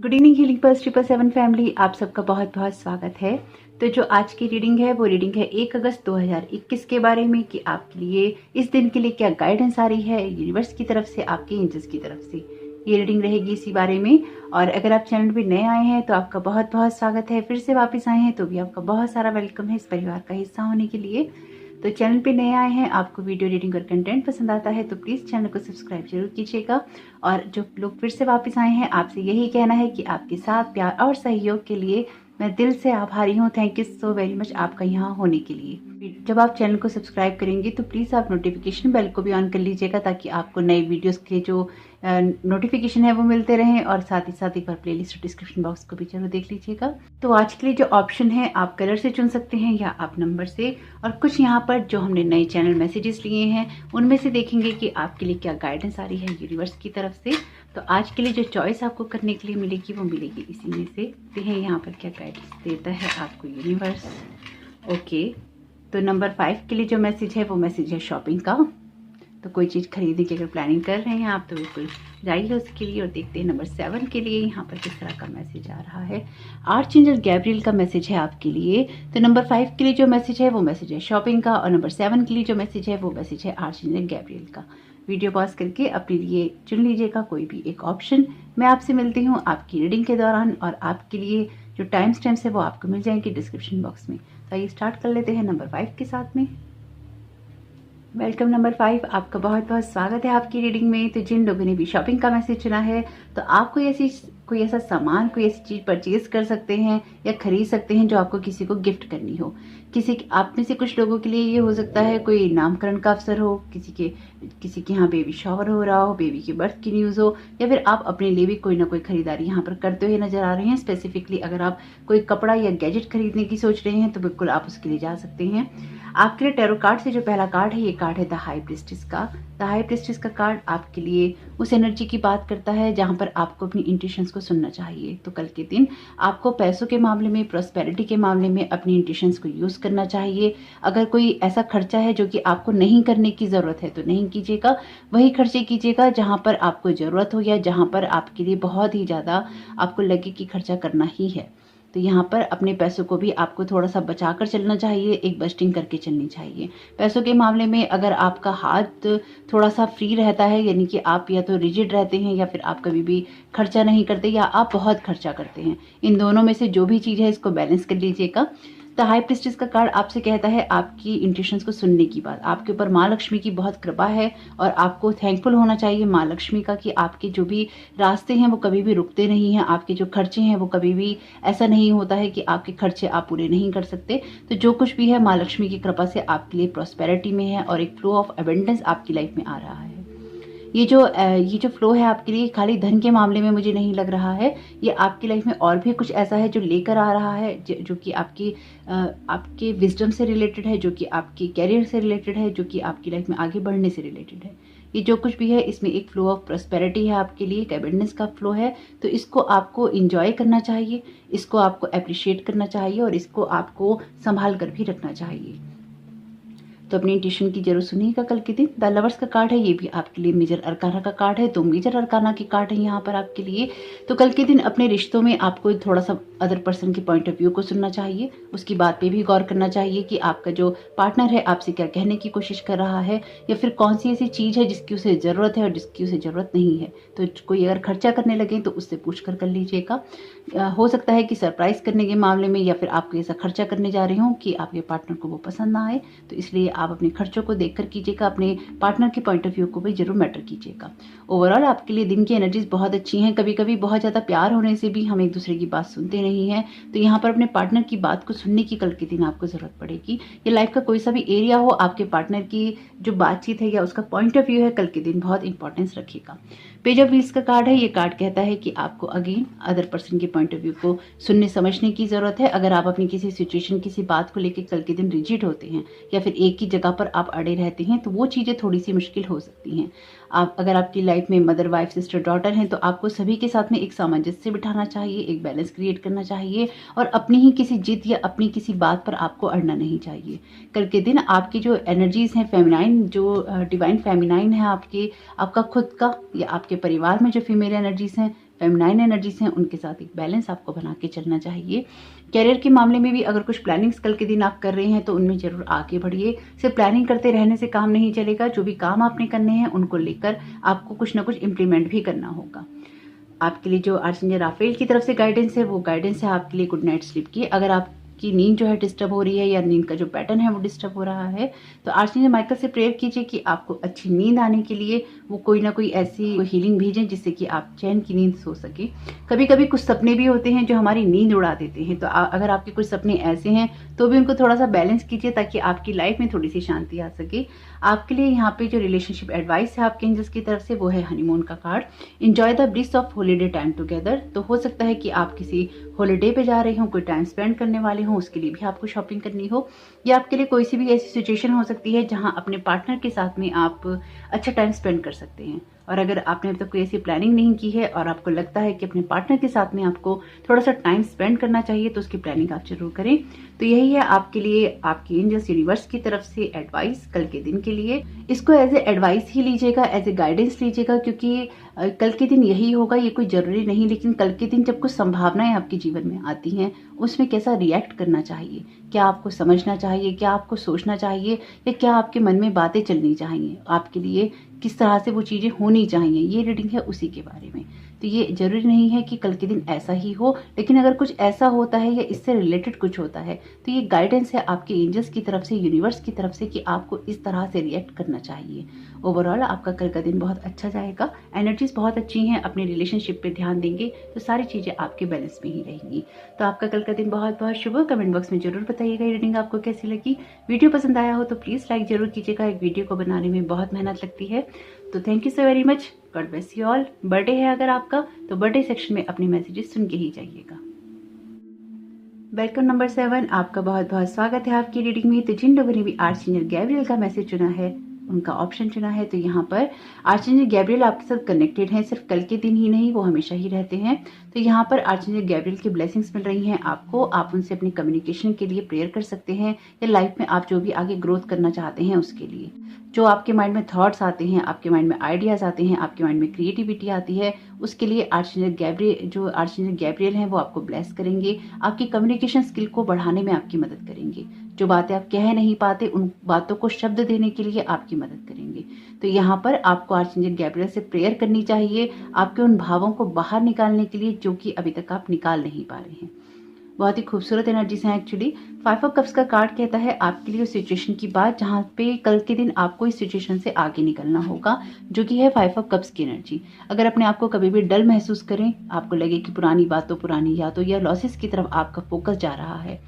Good evening healing pulse 777 family, आप सबका बहुत बहुत स्वागत है। तो जो आज की रीडिंग है वो रीडिंग है 1 अगस्त 2021 के बारे में कि आपके लिए इस दिन के लिए क्या गाइडेंस आ रही है यूनिवर्स की तरफ से, आपके एंजल्स की तरफ से। ये रीडिंग रहेगी इसी बारे में। और अगर आप चैनल पे नए आए हैं तो आपका बहुत बहुत स्वागत है, फिर से वापस आए हैं तो भी आपका बहुत सारा वेलकम है इस परिवार का हिस्सा होने के लिए। तो चैनल पे नए आए हैं, आपको वीडियो रीडिंग और कंटेंट पसंद आता है तो प्लीज़ चैनल को सब्सक्राइब जरूर कीजिएगा। और जो लोग फिर से वापस आए हैं, आपसे यही कहना है कि आपके साथ प्यार और सहयोग के लिए मैं दिल से आभारी हूँ। Thank you so very much आपका यहाँ होने के लिए। जब आप चैनल को सब्सक्राइब करेंगे तो प्लीज़ आप नोटिफिकेशन बेल को भी ऑन कर लीजिएगा ताकि आपको नए वीडियोस के जो नोटिफिकेशन है वो मिलते रहें। और साथ ही साथ एक बार प्लेलिस्ट डिस्क्रिप्शन बॉक्स को भी जरूर देख लीजिएगा। तो आज के लिए जो ऑप्शन है, आप कलर से चुन सकते हैं या आप नंबर से। और कुछ यहाँ पर जो हमने नए चैनल मैसेजेस लिए हैं उनमें से देखेंगे कि आपके लिए क्या गाइडेंस आ रही है यूनिवर्स की तरफ से। तो आज के लिए जो चॉइस आपको करने के लिए मिलेगी वो मिलेगी इसी में से। देखते हैं यहाँ पर क्या गाइडेंस देता है आपको यूनिवर्स। ओके, तो नंबर 5 के लिए जो मैसेज है वो मैसेज है शॉपिंग का। तो कोई चीज़ खरीदने की अगर प्लानिंग कर रहे हैं आप तो बिल्कुल जाइए उसके लिए। और देखते हैं नंबर 7 के लिए यहाँ पर किस तरह का मैसेज आ रहा है। आर्चएंजल गैब्रियल का मैसेज है आपके लिए। तो नंबर 5 के लिए जो मैसेज है वो मैसेज है शॉपिंग का, और नंबर 7 के लिए जो मैसेज है वो मैसेज है आर्चएंजल गैब्रियल का। वीडियो पॉज करके अपने लिए चुन लीजिएगा कोई भी एक ऑप्शन। मैं आपसे मिलती हूँ आपकी रीडिंग के दौरान, और आपके लिए जो टाइम स्टैम्प्स है वो आपको मिल जाएंगे डिस्क्रिप्शन बॉक्स में। तो आइए स्टार्ट कर लेते हैं नंबर 5 के साथ में। वेलकम नंबर 5, आपका बहुत बहुत स्वागत है आपकी रीडिंग में। तो जिन लोगों ने भी शॉपिंग का मैसेज चुना है तो आप कोई ऐसा सामान, कोई ऐसी चीज़ परचेज कर सकते हैं या खरीद सकते हैं जो आपको किसी को गिफ्ट करनी हो। आप में से कुछ लोगों के लिए ये हो सकता है कोई नामकरण का अवसर हो, किसी के यहाँ बेबी शावर हो रहा हो, बेबी के बर्थ की न्यूज़ हो, या फिर आप अपने लिए भी कोई ना कोई खरीदारी यहाँ पर करते हुए नजर आ रहे हैं। स्पेसिफिकली अगर आप कोई कपड़ा या गैजेट खरीदने की सोच रहे हैं तो बिल्कुल आप उसके लिए जा सकते हैं। आपके लिए टैरो कार्ड से जो पहला कार्ड है ये कार्ड है द हाई प्रिस्टेस का। द हाई प्रिस्टेस का कार्ड आपके लिए उस एनर्जी की बात करता है जहां पर आपको अपनी इंट्यूशंस को सुनना चाहिए। तो कल के दिन आपको पैसों के मामले में, प्रॉस्पेरिटी के मामले में अपनी इंट्यूशंस को यूज करना चाहिए। अगर कोई ऐसा खर्चा है जो कि आपको नहीं करने की जरूरत है तो नहीं कीजिएगा। वही खर्चे कीजिएगा जहां पर आपको जरूरत हो या जहां पर आपके लिए बहुत ही ज्यादा आपको लगे कि खर्चा करना ही है। तो यहाँ पर अपने पैसों को भी आपको थोड़ा सा बचा कर चलना चाहिए, एक बजटिंग करके चलनी चाहिए। पैसों के मामले में अगर आपका हाथ थोड़ा सा फ्री रहता है, यानी कि आप या तो रिजिड रहते हैं या फिर आप कभी भी खर्चा नहीं करते या आप बहुत खर्चा करते हैं, इन दोनों में से जो भी चीज़ है इसको बैलेंस कर लीजिएगा। द हाई प्रिस्टेस का कार्ड आपसे कहता है आपकी इंट्यूशंस को सुनने की बात। आपके ऊपर माँ लक्ष्मी की बहुत कृपा है और आपको थैंकफुल होना चाहिए माँ लक्ष्मी का कि आपके जो भी रास्ते हैं वो कभी भी रुकते नहीं हैं। आपके जो खर्चे हैं वो कभी भी ऐसा नहीं होता है कि आपके खर्चे आप पूरे नहीं कर सकते। तो जो कुछ भी है माँ लक्ष्मी की कृपा से आपके लिए प्रॉस्पेरिटी में है और एक फ्लो ऑफ एबंडेंस आपकी लाइफ में आ रहा है। ये जो फ्लो है आपके लिए खाली धन के मामले में मुझे नहीं लग रहा है। ये आपकी लाइफ में और भी कुछ ऐसा है जो लेकर आ रहा है, जो कि आपके विजडम से रिलेटेड है, जो कि आपके कैरियर से रिलेटेड है, जो कि आपकी लाइफ में आगे बढ़ने से रिलेटेड है। ये जो कुछ भी है इसमें एक फ्लो ऑफ प्रॉस्पेरिटी है आपके लिए, एक एबंडेंस का फ्लो है। तो इसको आपको इंजॉय करना चाहिए, इसको आपको अप्रिशिएट करना चाहिए और इसको आपको संभाल कर भी रखना चाहिए। तो अपनी इंट्यूशन की जरूर सुनिएगा कल के दिन। द लवर्स का कार्ड है, ये भी आपके लिए मेजर अरकाना का कार्ड है। तो मेजर अरकाना की कार्ड है यहाँ पर आपके लिए। तो कल के दिन अपने रिश्तों में आपको थोड़ा सा अदर पर्सन के पॉइंट ऑफ व्यू को सुनना चाहिए, उसकी बात पे भी गौर करना चाहिए कि आपका जो पार्टनर है आपसे क्या कहने की कोशिश कर रहा है, या फिर कौन सी ऐसी चीज़ है जिसकी उसे ज़रूरत है और जिसकी उसे ज़रूरत नहीं है। तो कोई अगर खर्चा करने लगे तो उससे पूछ कर लीजिएगा। हो सकता है कि सरप्राइज करने के मामले में या फिर आप ऐसा खर्चा करने जा रहे हो कि आपके पार्टनर को वो पसंद ना आए। तो इसलिए आप अपने खर्चों को देखकर कीजिएगा, अपने पार्टनर के पॉइंट ऑफ व्यू को भी जरूर मैटर कीजिएगा। ओवरऑल आपके लिए दिन की एनर्जीज बहुत अच्छी हैं। कभी कभी बहुत ज़्यादा प्यार होने से भी हम एक दूसरे की बात सुनते नहीं हैं। तो यहाँ पर अपने पार्टनर की बात को सुनने की कल के दिन आपको ज़रूरत पड़ेगी। ये लाइफ का कोई सा भी एरिया हो, आपके पार्टनर की जो बातचीत है या उसका पॉइंट ऑफ व्यू है कल के दिन बहुत इंपॉर्टेंस रखेगा। पेज ऑफ व्हील्स का कार्ड है। ये कार्ड कहता है कि आपको अगेन अदर पर्सन के पॉइंट ऑफ व्यू को सुनने समझने की ज़रूरत है। अगर आप अपनी किसी सिचुएशन, किसी बात को लेकर कल के दिन रिजिड होते हैं या फिर एक ही जगह पर आप अड़े रहते हैं तो वो चीज़ें थोड़ी सी मुश्किल हो सकती हैं। अगर आपकी लाइफ में मदर, वाइफ, सिस्टर, डॉटर हैं तो आपको सभी के साथ में एक सामंजस्य बिठाना चाहिए, एक बैलेंस क्रिएट करना चाहिए और अपनी ही किसी जिद या अपनी किसी बात पर आपको अड़ना नहीं चाहिए। कल के दिन आपकी जो एनर्जीज हैं फेमिनाइन, जो डिवाइन फेमिनाइन है आपका खुद का या आपके परिवार में जो फीमेल एनर्जीज हैं फेमिनाइन एनर्जीज हैं उनके साथ एक बैलेंस आपको बना के चलना चाहिए। कैरियर के मामले में भी अगर कुछ प्लानिंग्स कल के दिन आप कर रहे हैं तो उनमें जरूर आगे बढ़िए। सिर्फ प्लानिंग करते रहने से काम नहीं चलेगा, जो भी काम आपने करने हैं उनको लेकर आपको कुछ ना कुछ इम्प्लीमेंट भी करना होगा। आपके लिए जो आर्चेंजल राफेल की तरफ से गाइडेंस है वो गाइडेंस है आपके लिए गुड नाइट स्लीप की। अगर आपकी नींद जो है डिस्टर्ब हो रही है या नींद का जो पैटर्न है वो डिस्टर्ब हो रहा है तो आर्चेंजल माइकल से प्रेयर कीजिए कि आपको अच्छी नींद आने के लिए वो कोई ना कोई ऐसी हीलिंग भेजें जिससे कि आप चैन की नींद सो सके। कभी कभी कुछ सपने भी होते हैं जो हमारी नींद उड़ा देते हैं, तो अगर आपके कुछ सपने ऐसे हैं तो भी उनको थोड़ा सा बैलेंस कीजिए ताकि आपकी लाइफ में थोड़ी सी शांति आ सके। आपके लिए यहाँ पे जो रिलेशनशिप एडवाइस है आपके एंजल्स की तरफ से वो है हनीमून का card. Enjoy the bliss of holiday time together. तो हो सकता है कि आप किसी हॉलीडे पे जा रहे हो, कोई टाइम स्पेंड करने वाले हो, उसके लिए भी आपको शॉपिंग करनी हो, या आपके लिए कोई सी भी ऐसी सिचुएशन हो सकती है जहां अपने पार्टनर के साथ में आप अच्छा टाइम स्पेंड कर सकते हैं। और अगर आपने अब तक कोई ऐसी प्लानिंग नहीं की है और आपको लगता है कि अपने पार्टनर के साथ में आपको थोड़ा सा टाइम स्पेंड करना चाहिए तो उसकी प्लानिंग आप जरूर करें। तो यही है आपके लिए आपके एंजल्स यूनिवर्स की तरफ से एडवाइस कल के दिन के लिए। इसको एज ए एडवाइस ही लीजिएगा, एज ए गाइडेंस लीजिएगा, क्योंकि कल के दिन यही होगा, ये कोई जरूरी नहीं। लेकिन कल के दिन जब कुछ संभावनाएं आपके जीवन में आती हैं उसमें कैसा रिएक्ट करना चाहिए, क्या आपको समझना चाहिए, क्या आपको सोचना चाहिए, या क्या आपके मन में बातें चलनी चाहिए, आपके लिए किस तरह से वो चीजें होनी चाहिए, ये रीडिंग है उसी के बारे में। तो ये जरूरी नहीं है कि कल के दिन ऐसा ही हो, लेकिन अगर कुछ ऐसा होता है या इससे रिलेटेड कुछ होता है तो ये गाइडेंस है आपके एंजल्स की तरफ से, यूनिवर्स की तरफ से, कि आपको इस तरह से रिएक्ट करना चाहिए। ओवरऑल आपका कल का दिन बहुत अच्छा जाएगा, एनर्जीज बहुत अच्छी हैं। अपने रिलेशनशिप पे ध्यान देंगे तो सारी चीजें आपके बैलेंस में ही रहेंगी। तो आपका कल का दिन बहुत बहुत शुभ हो। कमेंट बॉक्स में जरूर बताइएगा रीडिंग आपको कैसी लगी। वीडियो पसंद आया हो तो प्लीज लाइक जरूर कीजिएगा, एक वीडियो को बनाने में बहुत मेहनत लगती है। तो thank you so very much, God bless you all. Birthday है अगर आपका तो बर्थडे सेक्शन में अपने मैसेजेस सुन के ही जाइएगा। वेलकम नंबर 7, आपका बहुत बहुत स्वागत है आपकी रीडिंग में। तो जिन लोगों ने भी आर्चेंजल गैब्रियल का मैसेज चुना है, उनका ऑप्शन चुना है, तो यहाँ पर आर्चेंजल गैब्रियल आपके साथ कनेक्टेड हैं, सिर्फ कल के दिन ही नहीं, वो हमेशा ही रहते हैं। तो यहाँ पर आर्चेंजल गैब्रियल की ब्लेसिंग्स मिल रही हैं आपको। आप उनसे अपनी कम्युनिकेशन के लिए प्रेयर कर सकते हैं या लाइफ में आप जो भी आगे ग्रोथ करना चाहते हैं उसके लिए। जो आपके माइंड में थॉट्स आते हैं, आपके माइंड में आइडियाज आते हैं, आपके माइंड में क्रिएटिविटी आती है, उसके लिए आर्चेंजल गैब्रियल हैं वो आपको ब्लेस करेंगे, आपकी कम्युनिकेशन स्किल को बढ़ाने में आपकी मदद करेंगे। जो बातें आप कह नहीं पाते उन बातों को शब्द देने के लिए आपकी मदद करेंगे। तो यहाँ पर आपको आर्चेंजल गैब्रियल से प्रेयर करनी चाहिए आपके उन भावों को बाहर निकालने के लिए जो कि अभी तक आप निकाल नहीं पा रहे हैं। बहुत ही खूबसूरत एनर्जीज हैं एक्चुअली। 5 ऑफ कप्स का कार्ड कहता है आपके लिए उस सिचुएशन की बात जहां पे कल के दिन आपको इस सिचुएशन से आगे निकलना होगा, जो कि है 5 ऑफ कप्स की एनर्जी। अगर अपने आप को कभी भी डल महसूस करें, आपको लगे कि पुरानी बातों, पुरानी यादों या लॉसेस की तरफ आपका फोकस जा रहा है,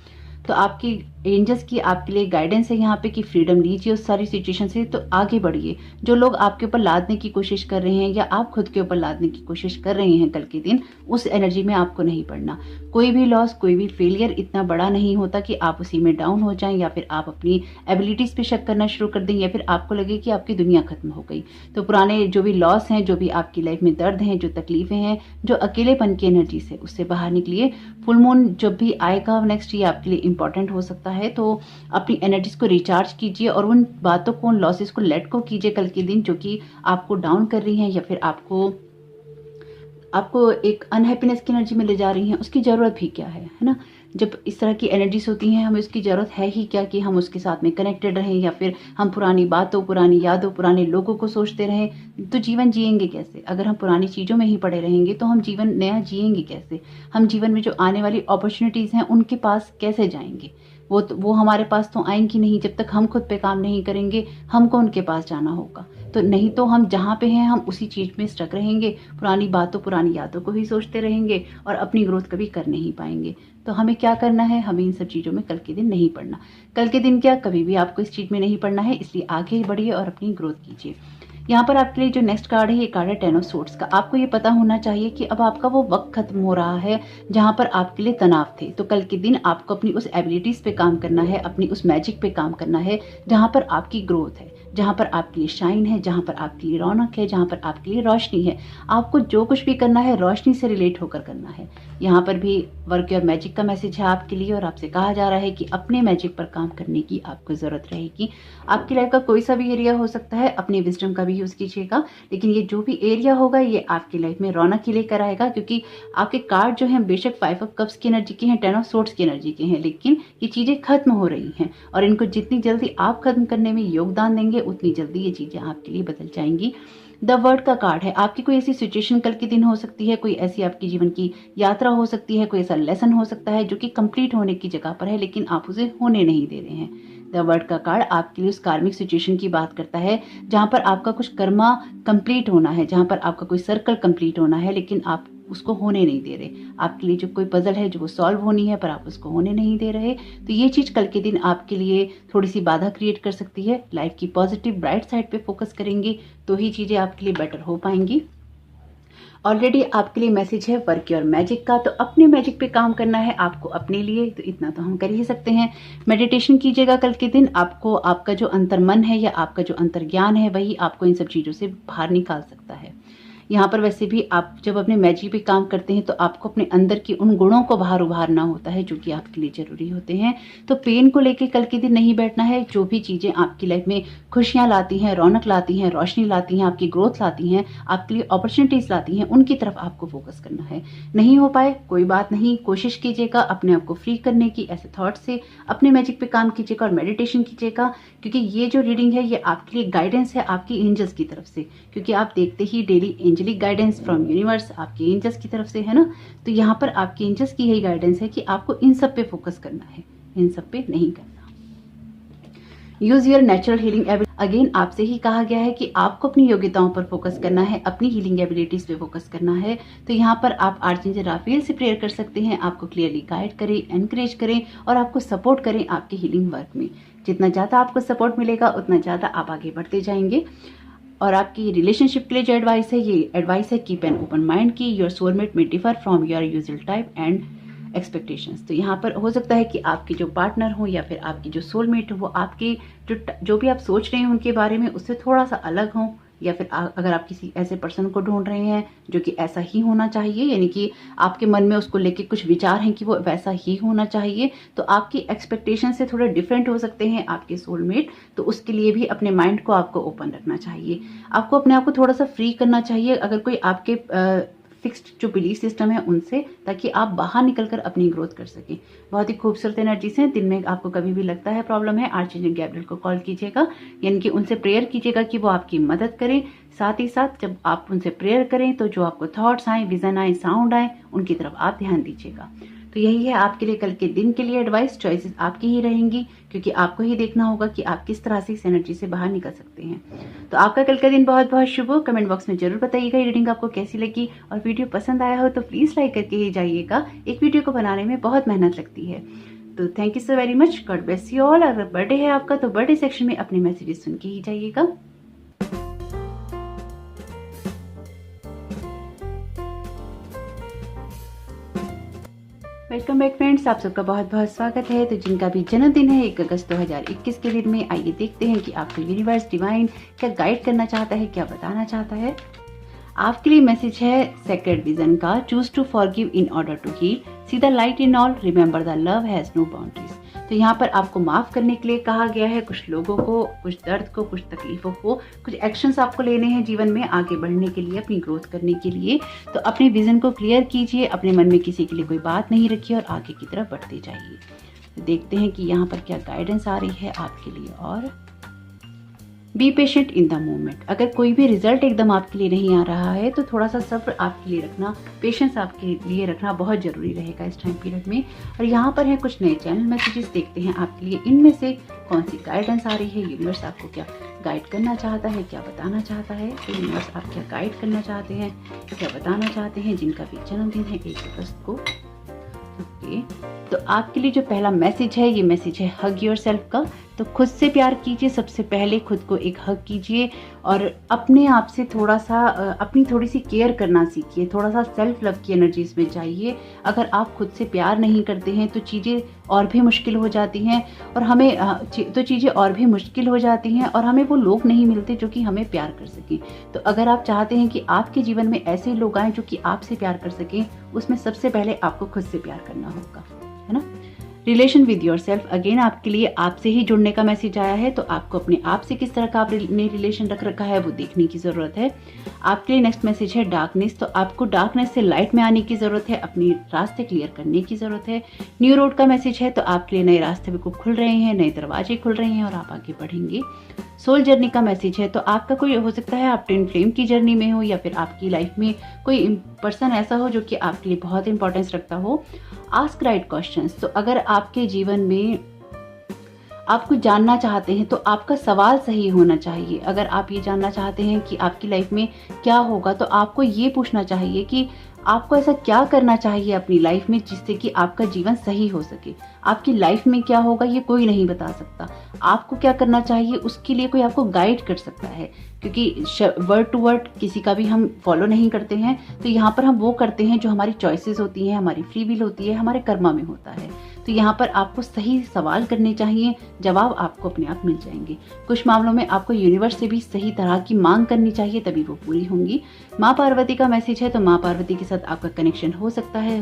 तो आपकी एंजल्स की आपके लिए गाइडेंस है यहाँ पे कि फ्रीडम लीजिए उस सारी सिचुएशन से, तो आगे बढ़िए। जो लोग आपके ऊपर लादने की कोशिश कर रहे हैं या आप खुद के ऊपर लादने की कोशिश कर रहे हैं कल के दिन, उस एनर्जी में आपको नहीं पड़ना। कोई भी लॉस, कोई भी फेलियर इतना बड़ा नहीं होता कि आप उसी में डाउन हो जाएं या फिर आप अपनी एबिलिटीज पे शक करना शुरू कर दें या फिर आपको लगे कि आपकी दुनिया खत्म हो गई। तो पुराने जो भी लॉस हैं, जो भी आपकी लाइफ में दर्द हैं, जो तकलीफें हैं, जो अकेलेपन की एनर्जी से, उससे बाहर निकलिए। फुल मून जब भी आएगा नेक्स्ट, ये आपके लिए इंपॉर्टेंट हो सकता है, तो अपनी एनर्जीज को रिचार्ज कीजिए और उन बातों को, उन लॉसेस को लेट को कीजिए कल के दिन, जो कि आपको डाउन कर रही हैं या फिर आपको एक अनहैप्पीनेस की एनर्जी में ले जा रही हैं। उसकी जरूरत भी क्या है ना। जब इस तरह की एनर्जीज होती हैं, हमें उसकी जरूरत है ही क्या कि हम उसके साथ में कनेक्टेड रहें या फिर हम पुरानी बातों, पुरानी यादों, पुराने लोगों को सोचते रहें। तो जीवन जिएंगे कैसे? अगर हम पुरानी चीजों में ही पड़े रहेंगे तो हम जीवन नया जिएंगे कैसे? हम जीवन में जो आने वाली अपॉर्चुनिटीज हैं उनके पास कैसे जाएंगे? वो हमारे पास तो आएंगी नहीं जब तक हम खुद पे काम नहीं करेंगे। हमको उनके पास जाना होगा। तो नहीं तो हम जहाँ पे हैं हम उसी चीज में स्टक रहेंगे, पुरानी बातों, पुरानी यादों को ही सोचते रहेंगे और अपनी ग्रोथ कभी कर नहीं पाएंगे। तो हमें क्या करना है? हमें इन सब चीजों में कल के दिन नहीं पड़ना। कल के दिन क्या, कभी भी आपको इस चीज में नहीं पड़ना है। इसलिए आगे बढ़िए और अपनी ग्रोथ कीजिए। यहाँ पर आपके लिए जो नेक्स्ट कार्ड है, ये कार्ड है 10 ऑफ सोर्ड्स का। आपको ये पता होना चाहिए कि अब आपका वो वक्त खत्म हो रहा है जहाँ पर आपके लिए तनाव थे। तो कल के दिन आपको अपनी उस एबिलिटीज पे काम करना है, अपनी उस मैजिक पे काम करना है जहाँ पर आपकी ग्रोथ है, जहाँ पर आपके लिए शाइन है, जहाँ पर आपके लिए रौनक है, जहाँ पर आपके लिए रोशनी है। आपको जो कुछ भी करना है रोशनी से रिलेट होकर करना है। यहाँ पर भी वर्क योर मैजिक का मैसेज है आपके लिए, और आपसे कहा जा रहा है कि अपने मैजिक पर काम करने की आपको ज़रूरत रहेगी। आपकी लाइफ का कोई सा भी एरिया हो सकता है, अपनी विजडम का भी यूज़ कीजिएगा, लेकिन ये जो भी एरिया होगा ये आपकी लाइफ में रौनक ही लेकर आएगा। क्योंकि आपके कार्ड जो हैं बेशक 5 ऑफ कप्स की एनर्जी के हैं, 10 ऑफ सोर्ड्स की एनर्जी के हैं, लेकिन ये चीज़ें खत्म हो रही हैं, और इनको जितनी जल्दी आप खत्म करने में योगदान देंगे उतनी जल्दी ये चीज़ें आपके लिए बदल जाएंगी। द वर्ड का कार्ड है, आपकी कोई ऐसी सिचुएशन कल के दिन हो सकती है, कोई ऐसी आपकी जीवन की यात्रा हो सकती है, कोई ऐसा लेसन हो सकता है जो कि कंप्लीट होने की जगह पर है, लेकिन आप उसे होने नहीं दे रहे हैं। द वर्ड का कार्ड आपके लिए उस कार्मिक सिचुएशन की बात करता है जहां पर आपका कुछ कर्मा कंप्लीट होना है, जहां पर आपका कोई सर्कल कंप्लीट होना है, लेकिन आप उसको होने नहीं दे रहे। आपके लिए जो कोई पजल है जो वो सॉल्व होनी है पर आप उसको होने नहीं दे रहे, तो ये चीज़ कल के दिन आपके लिए थोड़ी सी बाधा क्रिएट कर सकती है। लाइफ की पॉजिटिव ब्राइट साइड पे फोकस करेंगे तो ही चीज़ें आपके लिए बेटर हो पाएंगी। ऑलरेडी आपके लिए मैसेज है वर्क योर मैजिक का, तो अपने मैजिक पे काम करना है आपको अपने लिए, तो इतना तो हम कर ही सकते हैं। मेडिटेशन कीजिएगा कल के दिन, आपको आपका जो अंतर्मन है या आपका जो अंतर्ज्ञान है वही आपको इन सब चीज़ों से बाहर निकाल सकता है। यहाँ पर वैसे भी आप जब अपने मैजिक पे काम करते हैं तो आपको अपने अंदर की उन गुणों को बाहर उभारना होता है जो कि आपके लिए जरूरी होते हैं। तो पेन को लेके कल के दिन नहीं बैठना है। जो भी चीज़ें आपकी लाइफ में खुशियाँ लाती हैं, रौनक लाती हैं, रोशनी लाती हैं, आपकी ग्रोथ लाती हैं, आपके लिए अपॉर्चुनिटीज लाती हैं, उनकी तरफ आपको फोकस करना है। नहीं हो पाए कोई बात नहीं, कोशिश कीजिएगा अपने आप को फ्री करने की, ऐसे थॉट से अपने मैजिक पे काम कीजिएगा और मेडिटेशन कीजिएगा। क्योंकि ये जो रीडिंग है ये आपके लिए गाइडेंस है आपकी एंजल्स की तरफ से, क्योंकि आप देखते ही daily angelic guidance from universe आपके एंजल्स की तरफ से है ना। तो यहाँ पर आपके एंजल्स की यही गाइडेंस है कि आपको इन सब पे फोकस करना है, इन सब पे नहीं करना। Use your natural healing ability, again आपसे ही कहा गया है कि आपको अपनी योग्यताओं पर फोकस करना है, अपनी हीलिंग एबिलिटीज पे फोकस करना है। तो यहाँ पर आप आर्चेंजल राफेल से प्रेयर कर सकते हैं, आपको क्लियरली गाइड करें, एनकरेज करें और आपको सपोर्ट करें आपके हीलिंग वर्क में। जितना ज़्यादा आपको सपोर्ट मिलेगा उतना ज़्यादा आप आगे बढ़ते जाएंगे। और आपकी रिलेशनशिप के लिए जो एडवाइस है ये एडवाइस है कीप एन ओपन माइंड की योर सोलमेट में differ from your usual type and expectations. तो यहाँ पर हो सकता है कि आपके जो पार्टनर हो या फिर आपकी जो सोलमेट हो वो आपके जो भी आप सोच रहे हैं उनके बारे में उससे थोड़ा सा अलग हो, या फिर अगर आप किसी ऐसे पर्सन को ढूंढ रहे हैं जो कि ऐसा ही होना चाहिए, यानी कि आपके मन में उसको लेके कुछ विचार हैं कि वो वैसा ही होना चाहिए, तो आपकी एक्सपेक्टेशन से थोड़े डिफरेंट हो सकते हैं आपके सोलमेट। तो उसके लिए भी अपने माइंड को आपको ओपन रखना चाहिए, आपको अपने आप को थोड़ा सा फ्री करना चाहिए अगर कोई आपके फिक्स्ड जो बिलीफ सिस्टम है उनसे, ताकि आप बाहर निकलकर अपनी ग्रोथ कर सकें। बहुत ही खूबसूरत एनर्जीज हैं। दिन में आपको कभी भी लगता है प्रॉब्लम है, आर्चेंजल गैब्रियल को कॉल कीजिएगा, यानी कि उनसे प्रेयर कीजिएगा कि वो आपकी मदद करें। साथ ही साथ जब आप उनसे प्रेयर करें तो जो आपको थॉट्स आए, विजन आए, साउंड आए, उनकी तरफ आप ध्यान दीजिएगा। तो यही है आपके लिए कल के दिन के लिए एडवाइस। चॉइसेस आपकी ही रहेंगी क्योंकि आपको ही देखना होगा कि आप किस तरह से इस एनर्जी से बाहर निकल सकते हैं। तो आपका कल का दिन बहुत बहुत शुभ हो। कमेंट बॉक्स में जरूर बताइएगा ये रीडिंग आपको कैसी लगी, और वीडियो पसंद आया हो तो प्लीज लाइक करके ही जाइएगा। एक वीडियो को बनाने में बहुत मेहनत लगती है। तो thank you so very much, God bless you all. अगर बर्थडे है आपका तो बर्थडे सेक्शन में अपने मैसेजेस सुन के ही जाइएगा। वेलकम बैक फ्रेंड्स, आप सबका बहुत बहुत स्वागत है। तो जिनका भी जन्मदिन है 1 अगस्त 2021 के दिन में, आइए देखते हैं कि आपको यूनिवर्स डिवाइन क्या गाइड करना चाहता है, क्या बताना चाहता है। आपके लिए मैसेज है सेक्रेड विजन का, choose to forgive in order to heal, see the light in all, remember the love has no boundaries. तो यहाँ पर आपको माफ करने के लिए कहा गया है, कुछ लोगों को, कुछ दर्द को, कुछ तकलीफों को, कुछ एक्शंस आपको लेने हैं जीवन में आगे बढ़ने के लिए, अपनी ग्रोथ करने के लिए। तो अपने विजन को क्लियर कीजिए, अपने मन में किसी के लिए कोई बात नहीं रखिए और आगे की तरफ बढ़ते जाइए। तो देखते हैं कि यहाँ पर क्या गाइडेंस आ रही है आपके लिए। और be patient in the moment, अगर कोई भी रिजल्ट एकदम आपके लिए नहीं आ रहा है तो थोड़ा सा सब्र आपके लिए रखना, पेशेंस आपके लिए रखना बहुत जरूरी रहेगा इस टाइम पीरियड में। और यहाँ पर है कुछ नए चैनल मैसेजेस, देखते हैं आपके लिए इनमें से कौन सी गाइडेंस आ रही है। यूनिवर्स आपको क्या गाइड करना चाहता है, क्या बताना चाहता है। तो यूनिवर्स आप क्या गाइड करना चाहते हैं, क्या बताना चाहते हैं जिनका भी जन्मदिन है 1 अगस्त को। ओके, तो आपके लिए जो पहला मैसेज है, ये मैसेज है हग योरसेल्फ का। तो खुद से प्यार कीजिए, सबसे पहले खुद को एक हग कीजिए और अपने आप से थोड़ा सा अपनी थोड़ी सी केयर करना सीखिए, थोड़ा सा सेल्फ लव की एनर्जी इसमें चाहिए। अगर आप खुद से प्यार नहीं करते हैं तो चीज़ें और भी मुश्किल हो जाती हैं और हमें चीज़ें और भी मुश्किल हो जाती हैं और हमें वो लोग नहीं मिलते जो कि हमें प्यार कर सकें। तो अगर आप चाहते हैं कि आपके जीवन में ऐसे लोग आएँ जो कि आपसे प्यार कर सकें, उसमें सबसे पहले आपको खुद से प्यार करना होगा, है ना। रिलेशन विद योरसेल्फ, अगेन आपके लिए आपसे ही जुड़ने का मैसेज आया है। तो आपको अपने आप से किस तरह का आपने रिलेशन रख रखा है वो देखने की ज़रूरत है। आपके लिए नेक्स्ट मैसेज है डार्कनेस। तो आपको डार्कनेस से लाइट में आने की ज़रूरत है, अपनी रास्ते क्लियर करने की ज़रूरत है। न्यू रोड का मैसेज है। तो आपके लिए नए रास्ते बिल्कुल खुल रहे हैं, नए दरवाजे खुल रहे हैं और आप आगे बढ़ेंगे। सोल जर्नी का मैसेज है। तो आपका कोई हो सकता है आप ट्विन फ्लेम की जर्नी में हो या फिर आपकी लाइफ में कोई पर्सन ऐसा हो जो कि आपके लिए बहुत इंपॉर्टेंस रखता हो। Ask right questions. तो अगर आपके जीवन में आप कुछ जानना चाहते हैं तो आपका सवाल सही होना चाहिए। अगर आप ये जानना चाहते हैं कि आपकी लाइफ में क्या होगा तो आपको ये पूछना चाहिए कि आपको ऐसा क्या करना चाहिए अपनी लाइफ में जिससे कि आपका जीवन सही हो सके। आपकी लाइफ में क्या होगा ये कोई नहीं बता सकता, आपको क्या करना चाहिए उसके लिए कोई आपको गाइड कर सकता है, क्योंकि वर्ड टू वर्ड किसी का भी हम फॉलो नहीं करते हैं। तो यहाँ पर हम वो करते हैं जो हमारी चॉइसेस होती हैं, हमारी फ्री विल होती है, हमारे कर्मा में होता है। तो यहाँ पर आपको सही सवाल करने चाहिए, जवाब आपको अपने आप मिल जाएंगे। कुछ मामलों में आपको यूनिवर्स से भी सही तरह की मांग करनी चाहिए, तभी वो पूरी होंगी। माँ पार्वती का मैसेज है। तो माँ पार्वती के साथ आपका कनेक्शन हो सकता है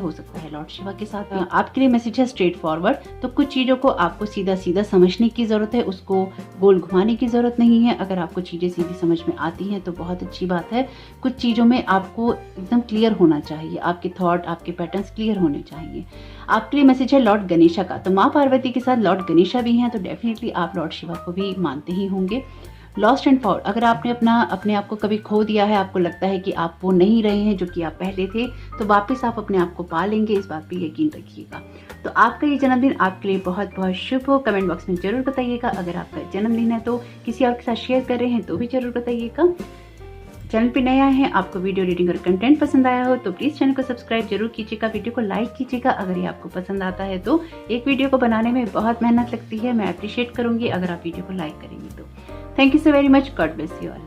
लॉर्ड शिवा के साथ। आपके लिए मैसेज है स्ट्रेट फॉरवर्ड। तो कुछ चीज़ों को आपको सीधा सीधा समझने की ज़रूरत है, उसको गोल घुमाने की ज़रूरत नहीं है। अगर आपको चीज़ें सीधी समझ में आती हैं तो बहुत अच्छी बात है। कुछ चीज़ों में आपको एकदम क्लियर होना चाहिए, आपके थॉट, आपके पैटर्न्स क्लियर होने चाहिए। आपके लिए मैसेज है लॉर्ड गणेशा का। तो माँ पार्वती के साथ लॉर्ड गणेशा भी हैं, तो डेफिनेटली आप लॉर्ड शिवा को भी मानते ही होंगे। लॉस्ट एंड फाउंड, अगर आपने अपने आप को कभी खो दिया है, आपको लगता है कि आप वो नहीं रहे हैं जो कि आप पहले थे, तो वापस आप अपने आप को पा लेंगे, इस बात पे यकीन रखिएगा। तो आपका ये जन्मदिन आपके लिए बहुत बहुत शुभ हो। कमेंट बॉक्स में जरूर बताइएगा। अगर आपका जन्मदिन है तो किसी और के साथ शेयर कर रहे हैं तो भी जरूर बताइएगा। चैनल पे नए आए हैं, आपको वीडियो रीडिंग और कंटेंट पसंद आया हो तो प्लीज़ चैनल को सब्सक्राइब जरूर कीजिएगा, वीडियो को लाइक कीजिएगा। अगर ये आपको पसंद आता है तो एक वीडियो को बनाने में बहुत मेहनत लगती है, मैं अप्रिशिएट करूंगी अगर आप वीडियो को लाइक करेंगे तो। Thank you so very much, God bless you all.